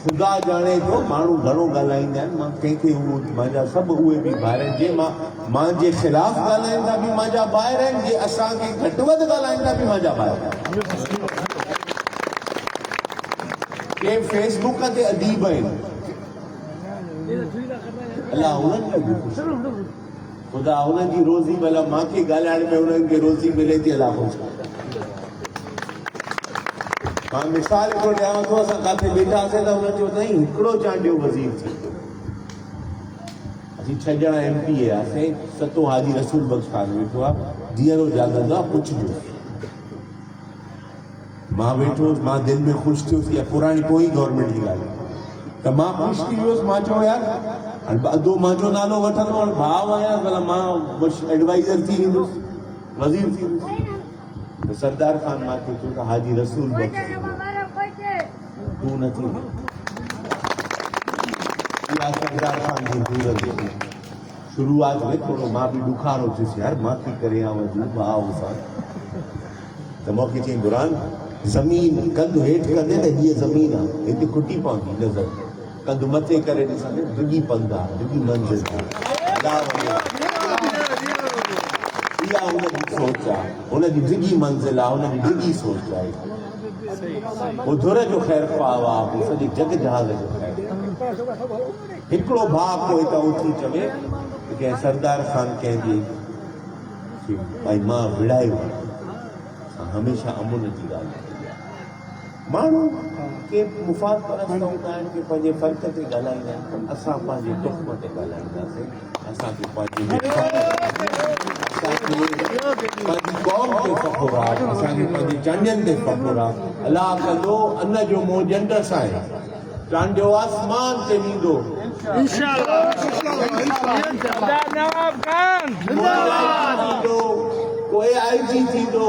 ख़ुदा जाने थो माण्हू घणो ॻाल्हाईंदा आहिनि। मां कंहिंखे मुंहिंजा सभु उहे बि ॿाहिरि आहिनि जे मुंहिंजे ख़िलाफ़ु ॻाल्हाईंदा बि मुंहिंजा ॿाहिरि आहिनि, जे असांखे घटि वधि ॻाल्हाईंदा बि मुंहिंजा ॿाहिरि आहिनि। के फेसबुक ते अदीब आहिनि, अलाह उन्हनि खे बि ख़ुशि, ख़ुदा उन्हनि जी रोज़ी भला मूंखे ॻाल्हाइण में उन्हनि खे रोज़ी मिले थी, अलाह ख़ुशि। मां मिसाल हिकिड़ो ॾियांव थो, असां किथे वेठासीं त हुन चयो साईं हिकिड़ो चांडियो वज़ीर थी वियो। असीं 6 ॼणा MP हुआसीं, 7 हाजी रसूल बख़्श ख़ान वेठो आहे, धीअरो जाॻंदो आहे, पुछिजो। मां वेठो, मां दिलि में ख़ुशि थियुसि, इहा पुराणी पोइ गवर्नमेंट जी ॻाल्हि त मां ख़ुशि थी वियुसि। मां चयो यार अधो मुंहिंजो नालो वठंदो, हाणे भाउ आहियां, भला मां एडवाइज़र थी वेंदुसि, वज़ीर थी वेंदुसि। तो सरदार खान मांखे चयो त हाजी रसूल बख़्श तूं न थी। इहा सरदार खान जी सूरत शुरूआत में थोरो मां बि ॾुखारो थियुसि, यार मां थी करे आवां भाउ सां। त मूंखे चई बुरान ज़मीन कंधु हेठि कंदे त हीअ ज़मीन आहे, हिते खुटी पवंदी नज़र, कंधु मथे करे ॾिसंदे डिघी पंधु आहे, डिघी मंज़िल आहे। इहा हुनजी सोच आहे, हुनजी डिघी मंज़िल आहे, हुनजी डिघी सोच आहे। उधर जो ख़ैर ख्वाह आहे, सॼे जग जहाज़ जो ख़ैर। हिकिड़ो भाउ कोई त उथी चवे कंहिं सरदार खान कंहिंजी भाई मां विड़ायो, हमेशह अमुन जी ॻाल्हि आहे। माण्हू के मुफ़ाद परस्त हूंदा आहिनि, के पंहिंजे फ़र्क़ ते ॻाल्हाईंदा आहिनि, पर असां पंहिंजे तुख़्म ते ॻाल्हाईंदासीं। असांखे पंहिंजी क़ौम ते फ़ख़ुरु आहे, असांखे पंहिंजे चांडियनि ते फ़ख़ुरु आहे। अलाह कंदो अन जो मोह ॼंड सां आहे, चांडियो आसमान ते वेंदो इंशाअल्लाह। नवाब खान कोई IG थींदो,